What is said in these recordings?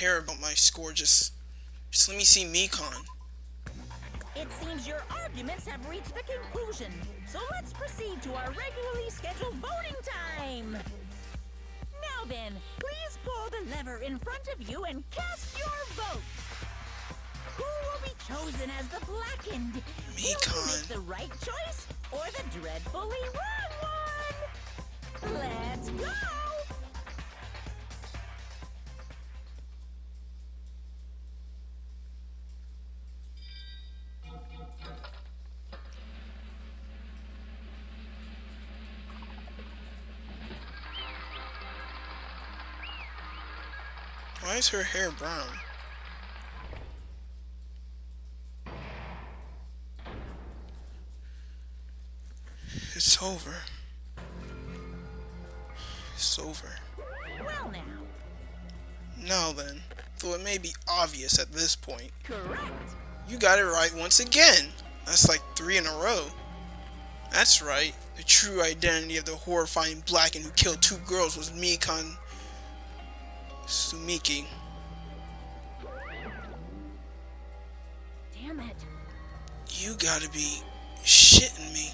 care about my score. Just let me see Mikon. It seems your arguments have reached the conclusion. So let's proceed to our regularly scheduled voting time. Now then, please pull the lever in front of you and cast your vote. Who will be chosen as the blackened? Will you make the right choice or the dreadfully wrong one? Let's go! Why is her hair brown? It's over. It's over. Well now. Now then, though it may be obvious at this point, Correct. you got it right once again. That's like 3 in a row. That's right. The true identity of the horrifying Blackened who killed 2 girls was Mikon Sumiki. Damn it. You gotta be shitting me.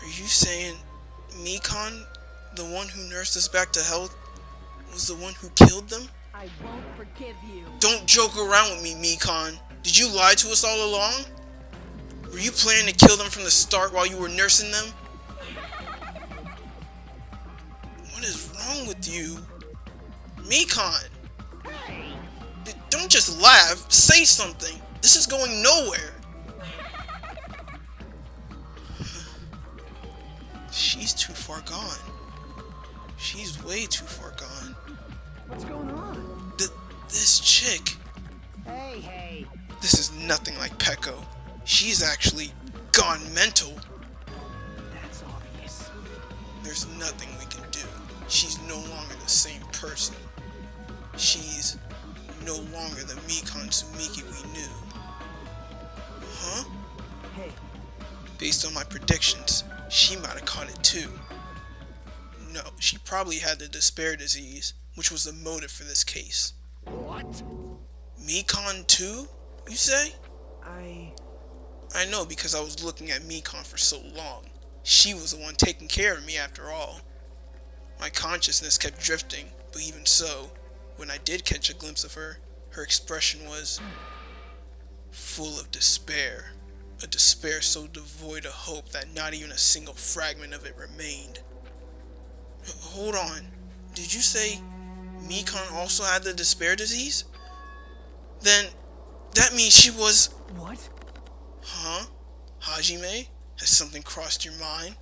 Are you saying Mikon, the one who nursed us back to health, was the one who killed them? I won't forgive you. Don't joke around with me, Mikon. Did you lie to us all along? Were you planning to kill them from the start while you were nursing them? What is wrong with you? Mikon! Don't just laugh, say something. This is going nowhere. She's too far gone. She's way too far gone. What's going on? This chick. Hey. This is nothing like Peko. She's actually gone mental. That's obvious. There's nothing we can do. She's no longer the same person. She's no longer the Mikon Sumiki we knew. Huh? Hey. Based on my predictions, she might have caught it too. No, she probably had the despair disease, which was the motive for this case. What? Mikon too, you say? I know because I was looking at Mikon for so long. She was the one taking care of me after all. My consciousness kept drifting, but even so, when I did catch a glimpse of her, her expression was full of despair. A despair so devoid of hope that not even a single fragment of it remained. Hold on. Did you say Mikon also had the despair disease? Then that means she was... What? Huh? Hajime? Has something crossed your mind?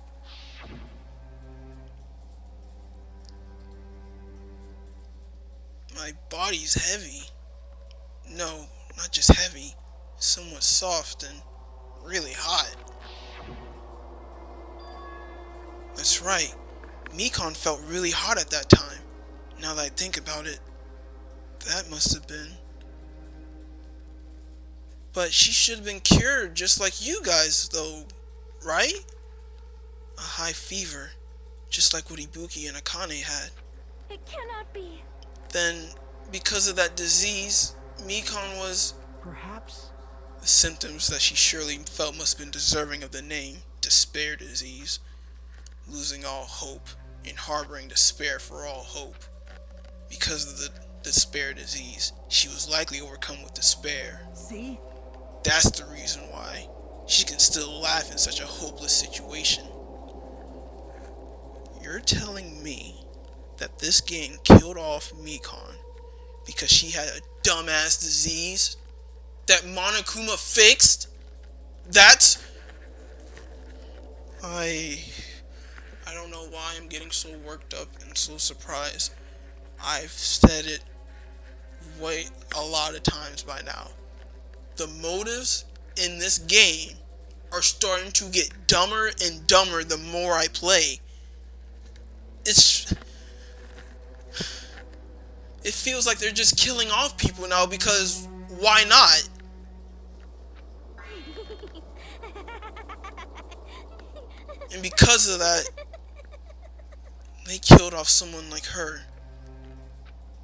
My body's heavy. No, not just heavy. Somewhat soft and really hot. That's right. Mikon felt really hot at that time. Now that I think about it, that must have been... But she should have been cured just like you guys, though, right? A high fever, just like what Ibuki and Akane had. It cannot be. Then, because of that disease, Mikon was... Perhaps? The symptoms that she surely felt must have been deserving of the name, despair disease. Losing all hope and harboring despair for all hope. Because of the despair disease, she was likely overcome with despair. See? That's the reason why she can still laugh in such a hopeless situation. You're telling me that this gang killed off Mikon because she had a dumbass disease that Monokuma fixed? That's... I don't know why I'm getting so worked up and so surprised. I've said it a lot of times by now. The motives in this game are starting to get dumber and dumber the more I play. It feels like they're just killing off people now because why not? And because of that, they killed off someone like her.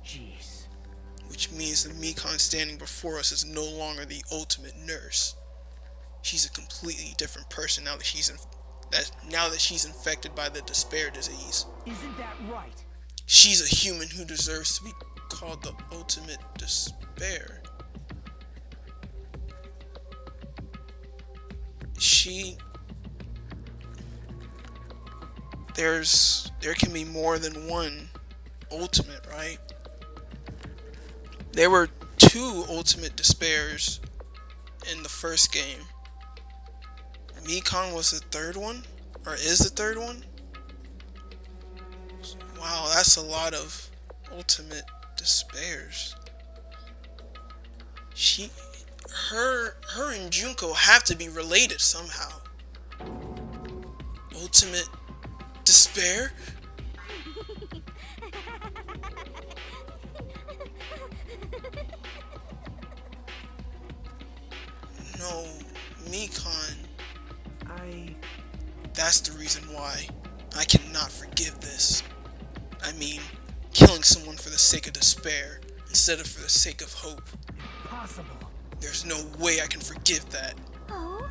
Jeez. which means the Mikon standing before us is no longer the ultimate nurse. She's a completely different person now that she's infected by the despair disease. Isn't that right? She's a human who deserves to be called the ultimate despair. There can be more than one ultimate, right? There were two ultimate despairs in the first game. Mikon was the third one? Or is the third one? Wow, that's a lot of ultimate despairs. Her and Junko have to be related somehow. Ultimate despair? No, Mikon. That's the reason why I cannot forgive this. I mean, killing someone for the sake of despair instead of for the sake of hope. Impossible. There's no way I can forgive that. Oh?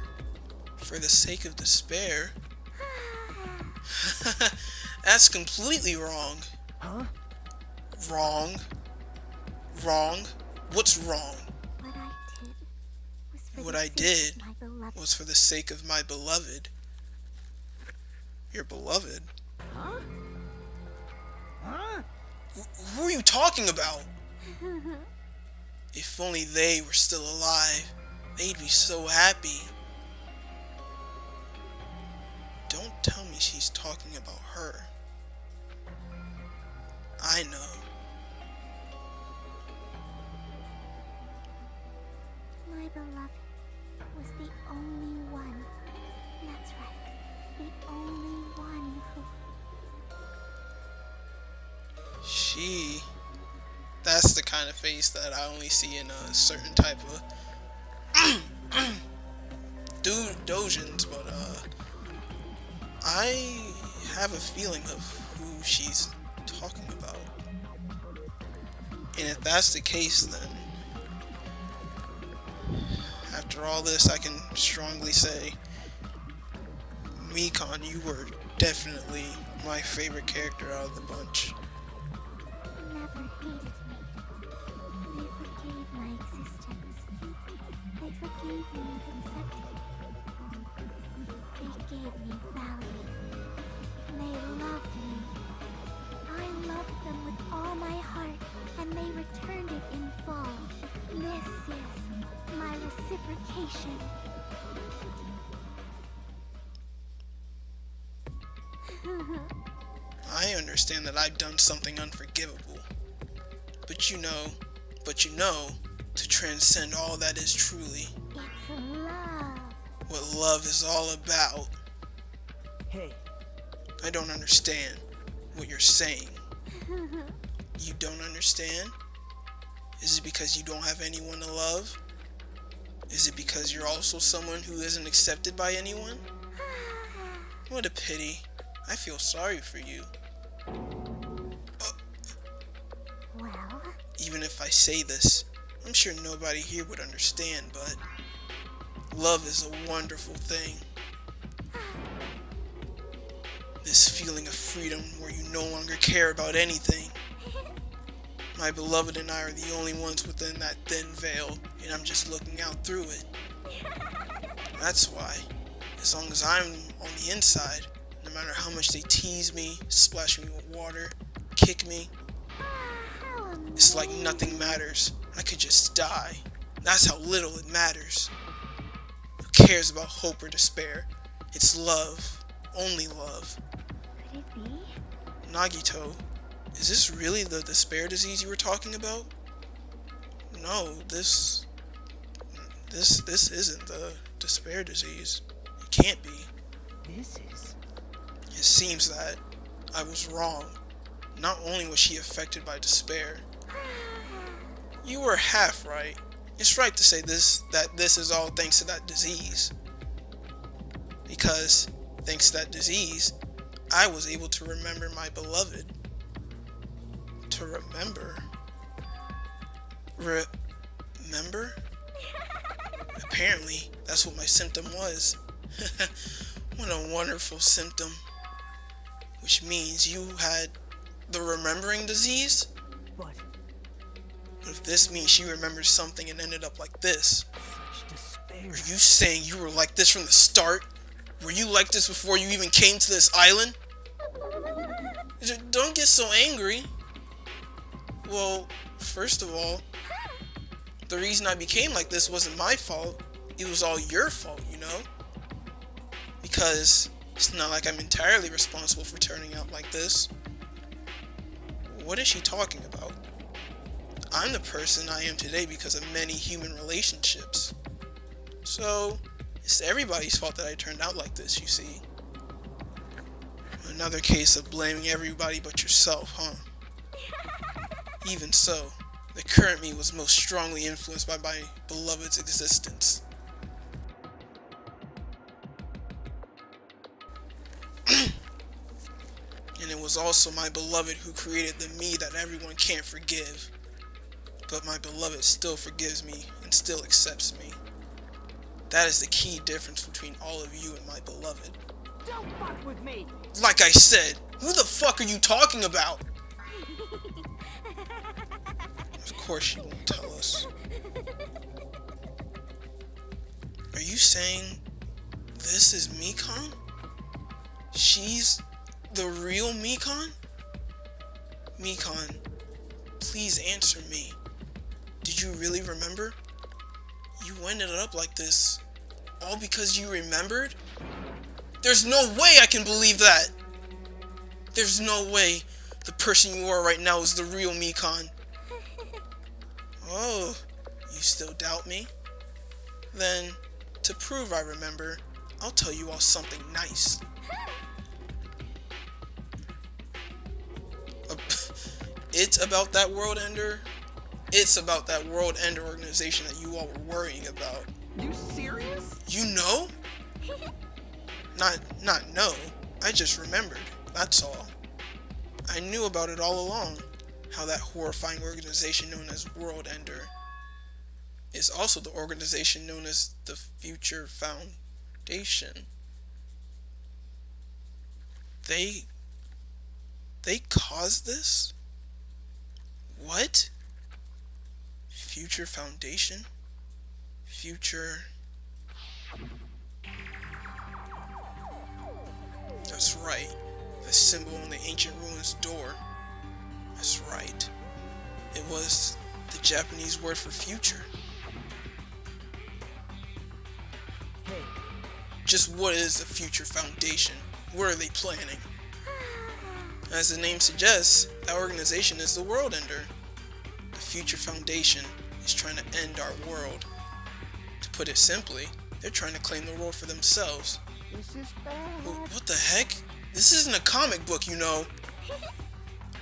For the sake of despair? That's completely wrong. Huh? Wrong. Wrong? What's wrong? What I did Was for the sake of my beloved. Your beloved? Huh? Huh? Who are you talking about? If only they were still alive, they'd be so happy. Don't tell me she's talking about her. I know. My beloved was the only one. That's right. The only one who... That's the kind of face that I only see in a certain type of dojins, but I have a feeling of who she's talking about. And if that's the case, then after all this, I can strongly say, Mikon, you were definitely my favorite character out of the bunch. never hated me. They forgave my existence. They forgave me and accepted me. They gave me value. They loved me. I loved them with all my heart, and they returned it in full. This is my reciprocation. I understand that I've done something unforgivable. But you know, to transcend all that is truly It's love. what love is all about. Hey, I don't understand what you're saying. You don't understand? Is it because you don't have anyone to love? Is it because you're also someone who isn't accepted by anyone? What a pity. I feel sorry for you. Well, Even if I say this, I'm sure nobody here would understand, but love is a wonderful thing. This feeling of freedom where you no longer care about anything. My beloved and I are the only ones within that thin veil, and I'm just looking out through it. That's why, as long as I'm on the inside, no matter how much they tease me, splash me with water, kick me, how it's like nothing matters. I could just die. That's how little it matters. Who cares about hope or despair? It's love. Only love. could it be? Nagito, is this really the despair disease you were talking about? No, this isn't the despair disease. It can't be. this is... It seems that I was wrong. Not only was she affected by despair, you were half right. It's right to say that this is all thanks to that disease. Because, thanks to that disease, I was able to remember my beloved. To remember? Remember? Apparently, that's what my symptom was. What a wonderful symptom. Which means you had the remembering disease? But But if this means she remembers something and ended up like this, such despair. are you saying you were like this from the start? Were you like this before you even came to this island? Don't get so angry. Well, first of all, the reason I became like this wasn't my fault. It was all your fault, you know? Because it's not like I'm entirely responsible for turning out like this. What is she talking about? I'm the person I am today because of many human relationships. So, it's everybody's fault that I turned out like this, you see. Another case of blaming everybody but yourself, huh? Even so, the current me was most strongly influenced by my beloved's existence. And it was also my beloved who created the me that everyone can't forgive. But my beloved still forgives me and still accepts me. That is the key difference between all of you and my beloved. Don't fuck with me. Like I said, who the fuck are you talking about? Of course she won't tell us. Are you saying this is Mikon? She's the real Mikon? Mikon, please answer me. Did you really remember? You ended up like this all because you remembered? There's no way I can believe that! There's no way the person you are right now is the real Mikon. Oh, you still doubt me? Then, to prove I remember, I'll tell you all something nice. It's about that world ender? It's about that world ender organization that you all were worrying about. You serious? You know? Not know. I just remembered. That's all. I knew about it all along. How that horrifying organization known as World Ender is also the organization known as the Future Foundation. They caused this? What? Future Foundation? Future... That's right. The symbol on the ancient ruins door. That's right. It was the Japanese word for future. Hey, Just what is the Future Foundation? What are they planning? As the name suggests, that organization is the World Ender. The Future Foundation is trying to end our world. To put it simply, they're trying to claim the world for themselves. this is bad. What the heck? This isn't a comic book, you know.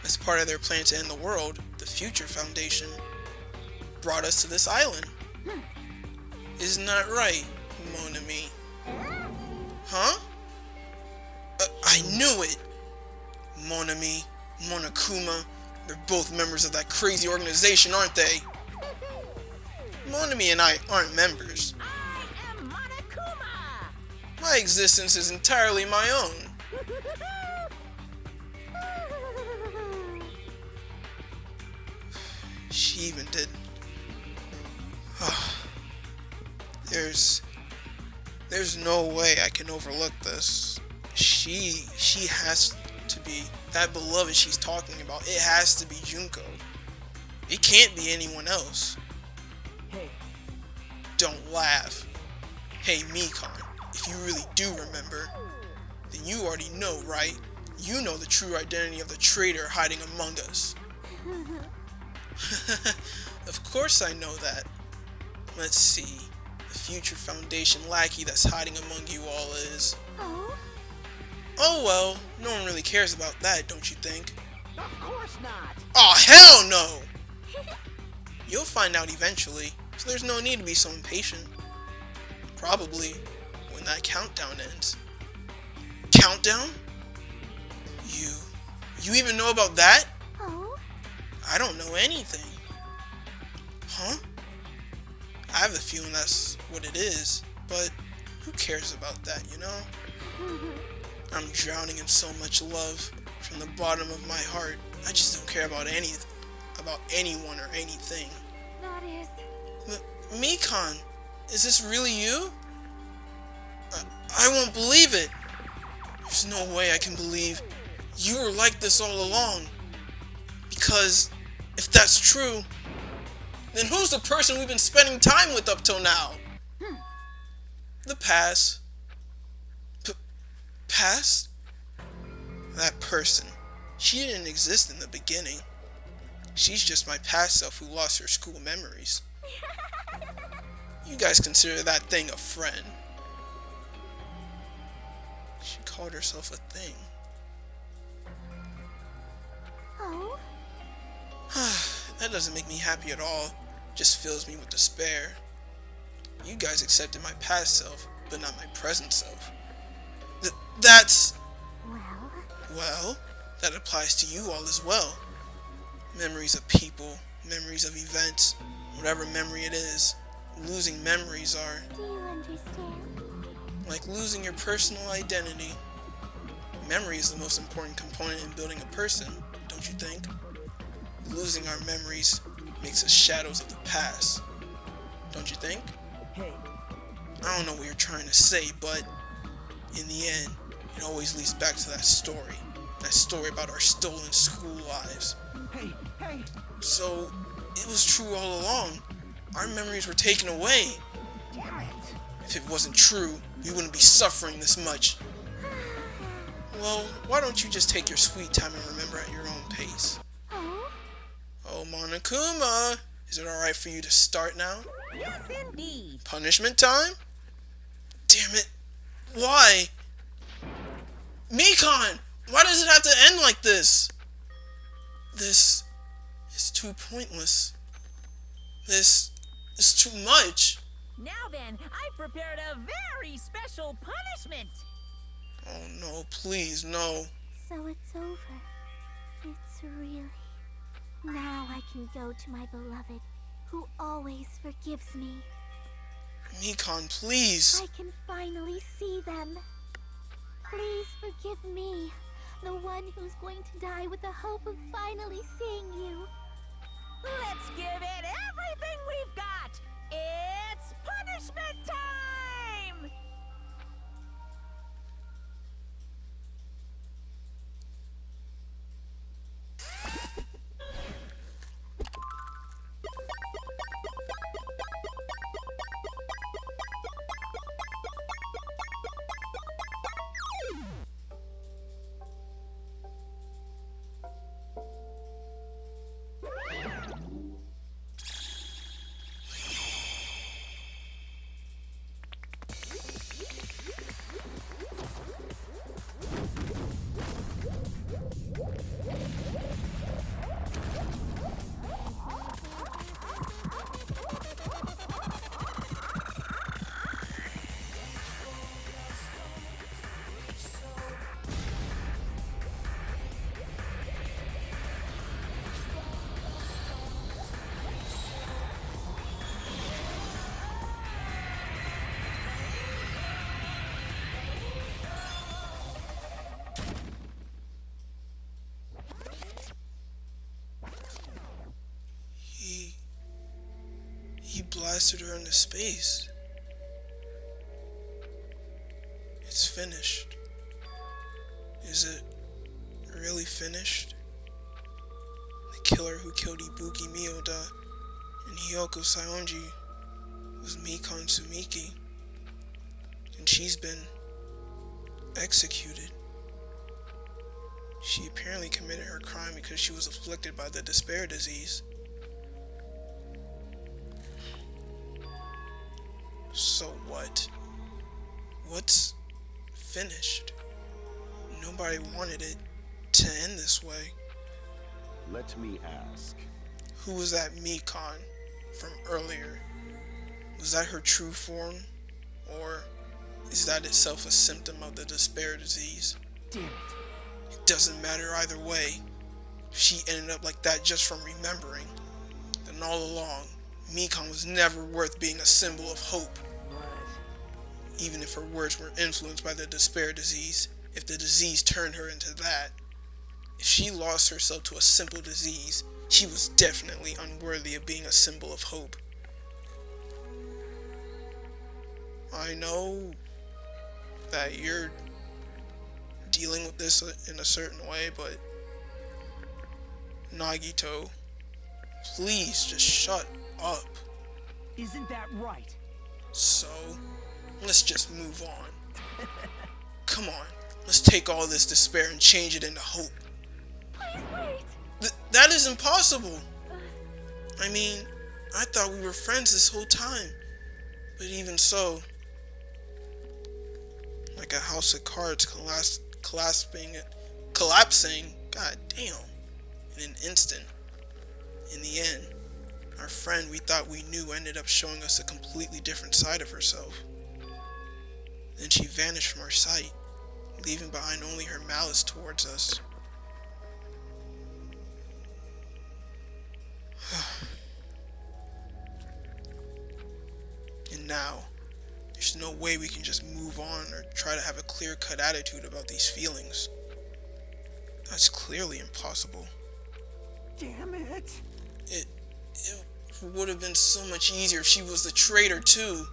As part of their plan to end the world, the Future Foundation brought us to this island. Isn't that right, mon ami? Huh? I knew it! Mon ami, Monokuma, they're both members of that crazy organization, aren't they? Mon ami and I aren't members. I am Monokuma! My existence is entirely my own. She even did. There's no way I can overlook this. She has to be that beloved she's talking about. It has to be Junko. It can't be anyone else. Hey, Don't laugh. Hey Mikon, if you really do remember, then you already know, right? You know the true identity of the traitor hiding among us. Of course I know that. Let's see. The Future Foundation lackey that's hiding among you all is... Oh? Oh well, no one really cares about that, don't you think? of course not. Aw, hell no! You'll find out eventually, so there's no need to be so impatient. Probably when that countdown ends. Countdown? You even know about that? Oh? I don't know anything. Huh? I have a feeling that's what it is, but who cares about that, you know? I'm drowning in so much love from the bottom of my heart. I just don't care about anyone or anything. That is... Mikan, is this really you? I won't believe it. There's no way I can believe you were like this all along. Because if that's true, then who's the person we've been spending time with up till now? The past. Past? That person. She didn't exist in the beginning. She's just my past self who lost her school memories. You guys consider that thing a friend. She called herself a thing. Oh? That doesn't make me happy at all. Just fills me with despair. You guys accepted my past self, but not my present self. That's... Well, that applies to you all as well. Memories of people, memories of events, whatever memory it is. Losing memories are... Do you understand? like losing your personal identity. Memory is the most important component in building a person, don't you think? Losing our memories makes us shadows of the past, don't you think? Hey, I don't know what you're trying to say, but in the end, it always leads back to that story about our stolen school lives. hey! So, it was true all along. Our memories were taken away. Damn it! If it wasn't true, we wouldn't be suffering this much. Well, why don't you just take your sweet time and remember at your own pace? Oh? Oh, Monokuma, is it alright for you to start now? Yes, indeed. Punishment time? Damn it. Why? Mikan! Why does it have to end like this? This is too pointless. This is too much. Now then, I've prepared a very special punishment. Oh no, please, no. So it's over. It's really... Now I can go to my beloved, who always forgives me. Mikan, please. I can finally see them. Please forgive me, the one who's going to die with the hope of finally seeing you. Let's give it everything we've got. It's punishment time! He blasted her into space. It's finished. Is it really finished? The killer who killed Ibuki Miyoda and Hyoko Saionji was Mikan Sumiki, and she's been executed. She apparently committed her crime because she was afflicted by the despair disease. So what? What's finished? Nobody wanted it to end this way. Let me ask. Who was that Mikan from earlier? Was that her true form? Or is that itself a symptom of the despair disease? Damn it. It doesn't matter either way. If she ended up like that just from remembering, then all along, Mikan was never worth being a symbol of hope, But even if her words were influenced by the despair disease, if the disease turned her into that. If she lost herself to a simple disease, she was definitely unworthy of being a symbol of hope. I know that you're dealing with this in a certain way, but Nagito, please just shut up. isn't that right? So, let's just move on. Come on, let's take all this despair and change it into hope. Please wait. That is impossible. I mean, I thought we were friends this whole time. But even so, like a house of cards collapsing, god damn, in an instant. In the end, our friend we thought we knew ended up showing us a completely different side of herself. Then she vanished from our sight, leaving behind only her malice towards us. And now, there's no way we can just move on or try to have a clear-cut attitude about these feelings. That's clearly impossible. Damn it! It would have been so much easier if she was the traitor too.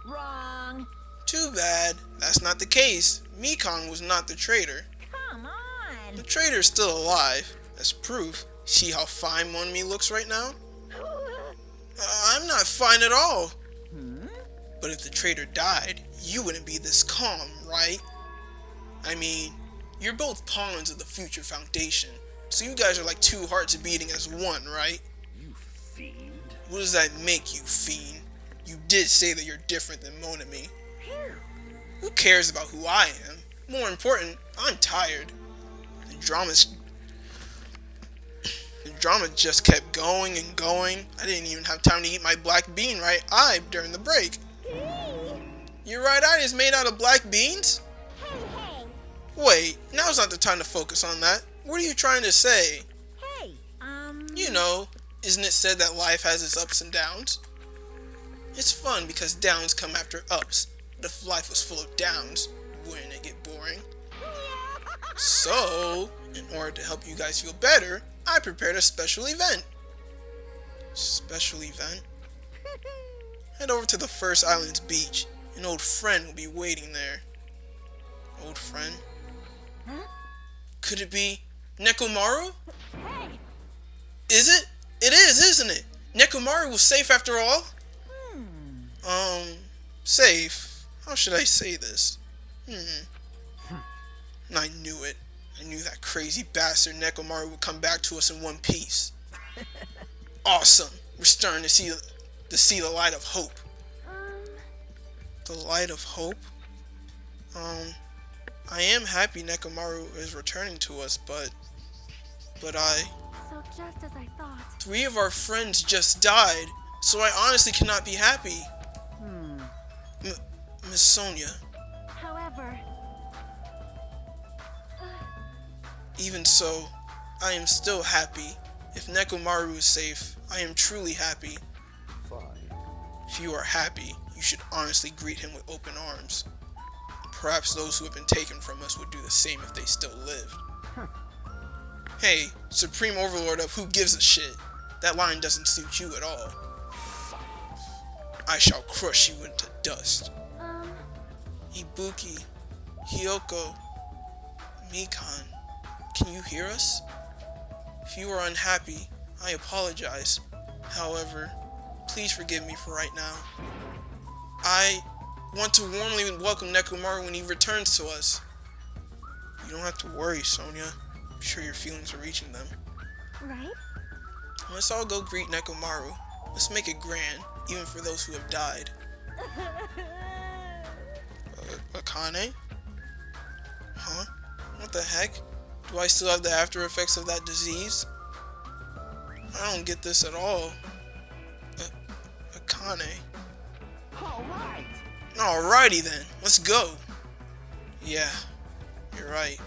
Wrong. Too bad. That's not the case. Mikan was not the traitor. Come on. The traitor's still alive. That's proof. See how fine Monmi looks right now? I'm not fine at all. But if the traitor died, you wouldn't be this calm, right? I mean, you're both pawns of the future foundation, so you guys are like two hearts beating as one, right? You fiend. What does that make you, fiend? You did say that you're different than Monami. Who cares about who I am? More important, I'm tired. The drama just kept going and going. I didn't even have time to eat my black bean right eye during the break. Your right eye is made out of black beans? Hey, Wait, now's not the time to focus on that. What are you trying to say? Hey, You know, isn't it said that life has its ups and downs? It's fun because downs come after ups. But if life was full of downs, wouldn't it get boring? So, in order to help you guys feel better, I prepared a special event. Special event? Head over to the First Island's beach. An old friend will be waiting there. Old friend? Huh? Could it be Nekomaru? hey, Is it? It is, isn't it? Nekomaru was safe after all? Safe? How should I say this? I knew it. I knew that crazy bastard Nekomaru would come back to us in one piece. Awesome. We're starting to see the light of hope. The light of hope? I am happy Nekomaru is returning to us, but so just as I thought. 3 of our friends just died, so I honestly cannot be happy. Miss Sonia, However, even so, I am still happy. If Nekomaru is safe, I am truly happy. Fine. If you are happy, you should honestly greet him with open arms. Perhaps those who have been taken from us would do the same if they still lived. Hey, Supreme Overlord of Who Gives a Shit, that line doesn't suit you at all. I shall crush you into dust. Ibuki, Hyoko, Mikan, can you hear us? If you are unhappy, I apologize. However, please forgive me for right now. I want to warmly welcome Nekomaru when he returns to us. You don't have to worry, Sonia. I'm sure your feelings are reaching them. right? Let's all go greet Nekomaru. Let's make it grand, even for those who have died. Akane? Huh? What the heck? Do I still have the after effects of that disease? I don't get this at all. Akane. All right. Alrighty then, let's go. Yeah, you're right.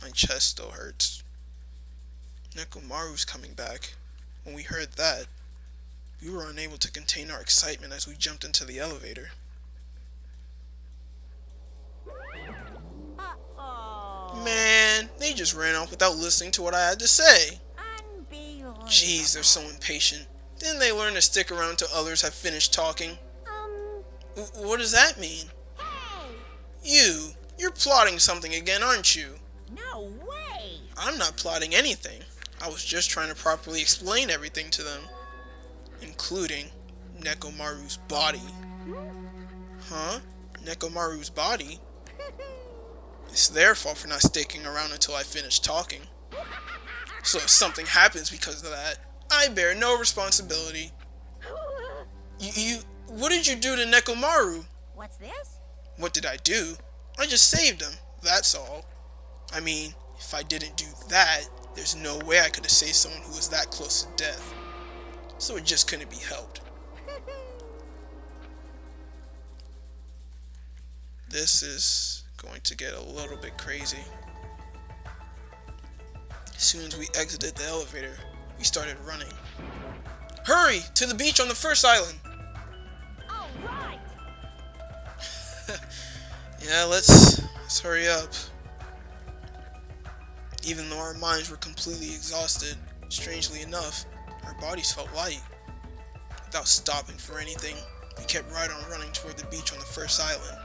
My chest still hurts. Nekomaru's coming back. When we heard that, we were unable to contain our excitement as we jumped into the elevator. Uh-oh. Man, they just ran off without listening to what I had to say. Unbelievable. Jeez, they're so impatient. Didn't they learn to stick around till others have finished talking? What does that mean? Hey! You're plotting something again, aren't you? No way! I'm not plotting anything. I was just trying to properly explain everything to them, including Nekomaru's body. Huh? Nekomaru's body? It's their fault for not sticking around until I finish talking. So if something happens because of that, I bear no responsibility. What did you do to Nekomaru? What's this? What did I do? I just saved him, that's all. I mean, if I didn't do that, there's no way I could have saved someone who was that close to death. So it just couldn't be helped. This is going to get a little bit crazy. As soon as we exited the elevator, we started running. Hurry! To the beach on the first island! All right! Yeah, let's hurry up. Even though our minds were completely exhausted, strangely enough, our bodies felt light. Without stopping for anything, we kept right on running toward the beach on the first island.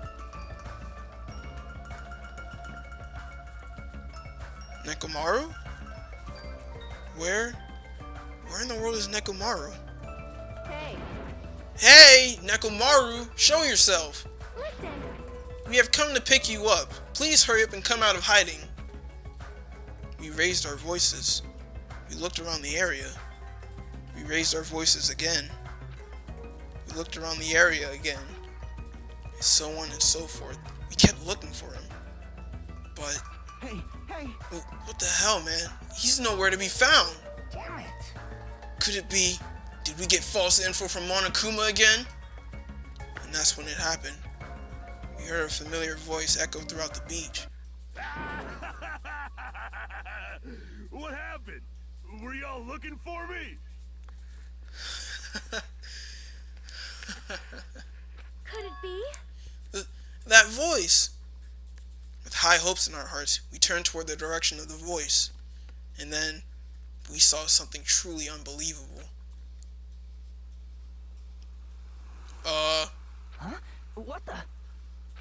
Nekomaru? Where in the world is Nekomaru? Hey! Hey, Nekomaru, show yourself! Listen, We have come to pick you up. Please hurry up and come out of hiding. We raised our voices. We looked around the area. We raised our voices again. We looked around the area again. And so on and so forth. We kept looking for him. But, Hey! what the hell, man? He's nowhere to be found. Damn it! Could it be, did we get false info from Monokuma again? And that's when it happened. We heard a familiar voice echo throughout the beach. What happened? Were y'all looking for me? could it be? That voice! With high hopes in our hearts, we turned toward the direction of the voice. And then, we saw something truly unbelievable. Huh? What the?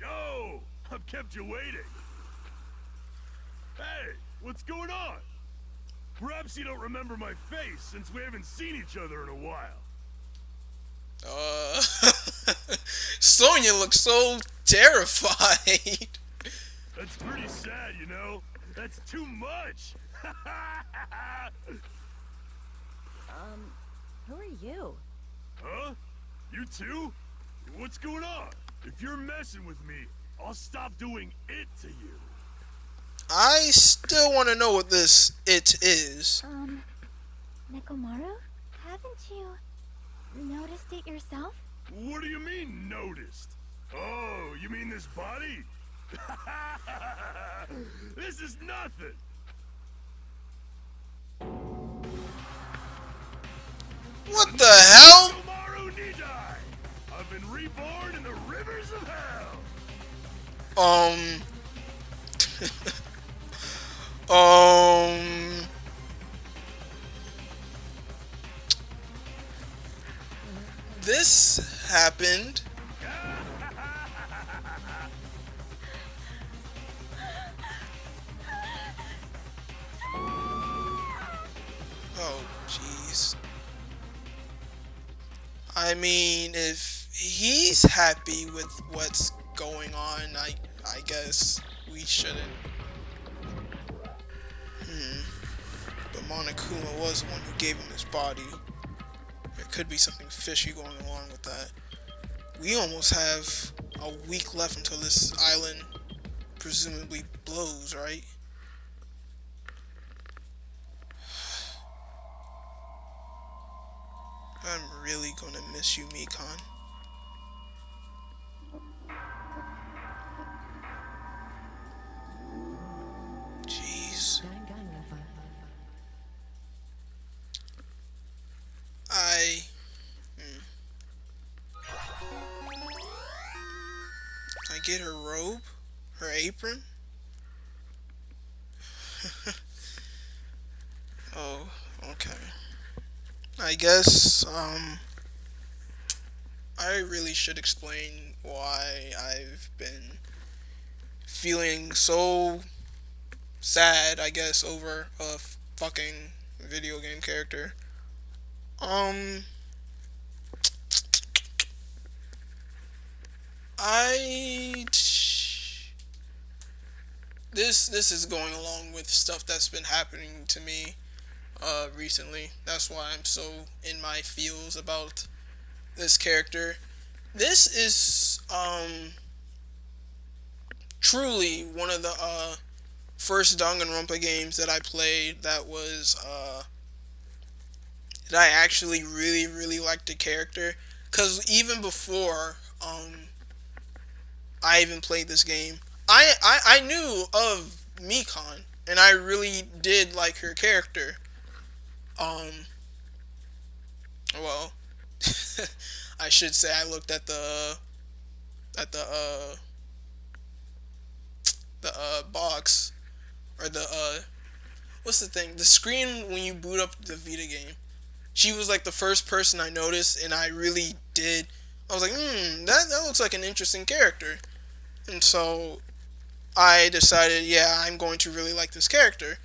Yo! I've kept you waiting. Hey, what's going on? Perhaps you don't remember my face since we haven't seen each other in a while. Sonya looks so terrified. That's pretty sad, you know? That's too much! Who are you? Huh? You too? What's going on? If you're messing with me, I'll stop doing it to you. I still want to know what this it is. Nekomaru? Haven't you noticed it yourself? What do you mean, noticed? Oh, you mean this body? This is nothing! What the hell? Tomaru Nidai! I've been reborn in the rivers of hell! This happened. Oh, jeez. I mean, if he's happy with what's going on, I guess we shouldn't. But Monokuma was the one who gave him his body. There could be something fishy going along with that. We almost have a week left until this island presumably blows, right? I'm really gonna miss you, Mikan. Jeez. Danganronpa. get her robe? Her apron? Oh, okay. I guess, I really should explain why I've been feeling so sad, I guess, over a fucking video game character. Um, I this is going along with stuff that's been happening to me recently. That's why I'm so in my feels about this character. This is truly one of the first Danganronpa games that I played that I actually really liked the character. Cause even before I even played this game, I knew of Mikon and I really did like her character. Um, well, I should say I looked at at the uh the box or the what's the thing? The screen when you boot up the Vita game. She was like the first person I noticed, and I really did. I was like, that looks like an interesting character, and so I decided, yeah, I'm going to really like this character,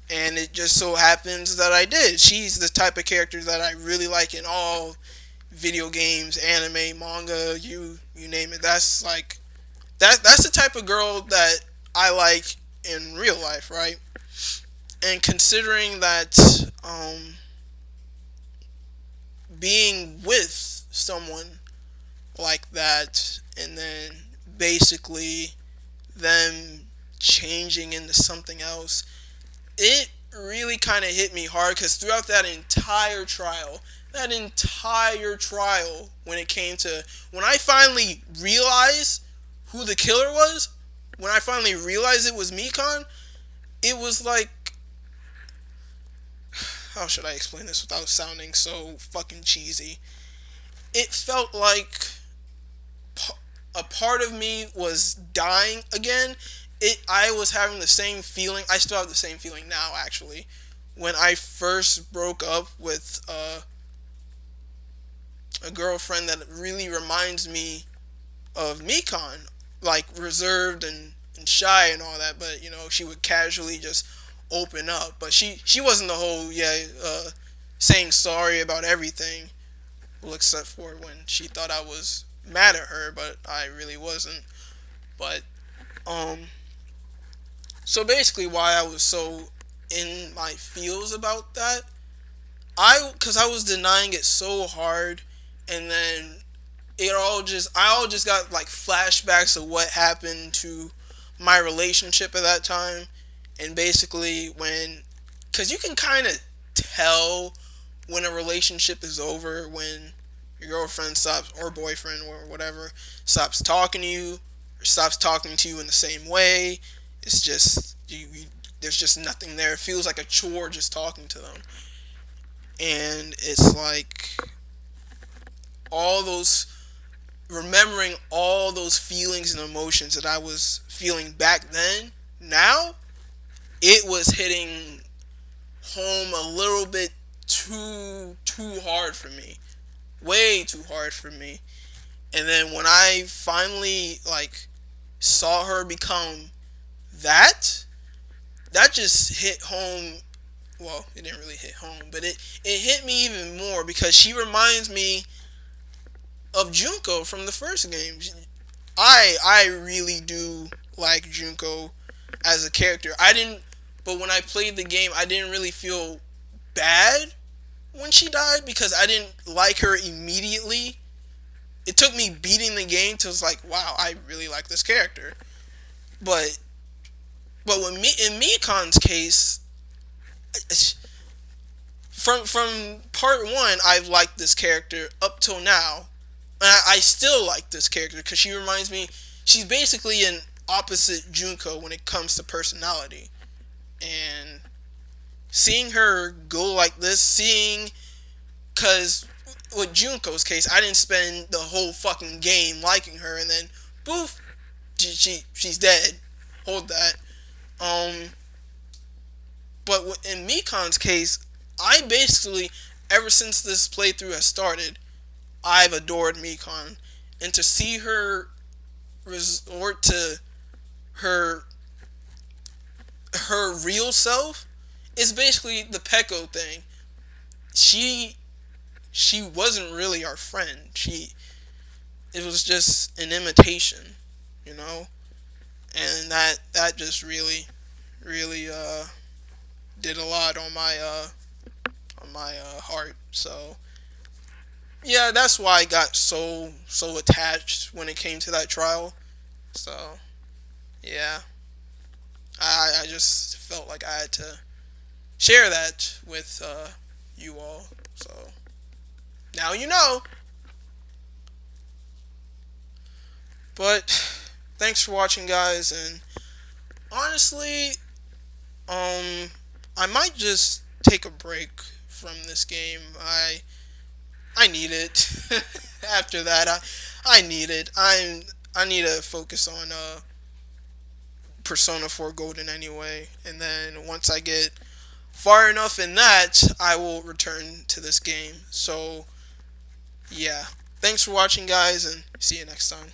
and it just so happens that I did. She's the type of character that I really like in all video games, anime, manga, you name it. That's like that's the type of girl that I like in real life, right? And considering that being with someone like that and then basically them changing into something else, it really kind of hit me hard because throughout that entire trial, when it came to when I finally realized who the killer was, when I finally realized it was Mikon, it was like, how should I explain this without sounding so fucking cheesy? It felt like a part of me was dying again. I was having the same feeling. I still have the same feeling now, actually. When I first broke up with a girlfriend that really reminds me of Mikon, like reserved and shy and all that, but she would casually just open up. But she wasn't the whole saying sorry about everything. Well, except for when she thought I was mad at her, but I really wasn't. But so basically, why I was so in my feels about that, because I was denying it so hard, and then I all just got like flashbacks of what happened to my relationship at that time, and basically because you can kind of tell when a relationship is over when your girlfriend stops, or boyfriend or whatever, stops talking to you or stops talking to you in the same way. It's just there's just nothing there. It feels like a chore just talking to them, and it's like all those remembering all those feelings and emotions that I was feeling back then. Now it was hitting home a little bit too hard for me, way too hard for me. And then when I finally saw her become that just hit home. Well, it didn't really hit home, but it hit me even more because she reminds me of Junko from the first game. I really do like Junko as a character. But when I played the game, I didn't really feel bad when she died because I didn't like her immediately. It took me beating the game to was like, wow, I really like this character. But in Mikon's case, from part one, I've liked this character up till now. And I still like this character because she reminds me, she's basically an opposite Junko when it comes to personality. And seeing her go like this, because with Junko's case, I didn't spend the whole fucking game liking her, and then, boof, she's dead. Hold that. But in Mikon's case, I basically, ever since this playthrough has started, I've adored Mikon, and to see her resort to her real self is basically the Peko thing. She wasn't really our friend. It was just an imitation, you know, and that just really did a lot on my heart. So yeah, that's why I got so attached when it came to that trial. So yeah, I just felt like I had to share that with you all. So now you know. But thanks for watching, guys, and honestly, I might just take a break from this game. I need it. After that, I need it. I need to focus on Persona 4 Golden anyway, and then once I get far enough in that, I will return to this game. So yeah, thanks for watching, guys, and see you next time.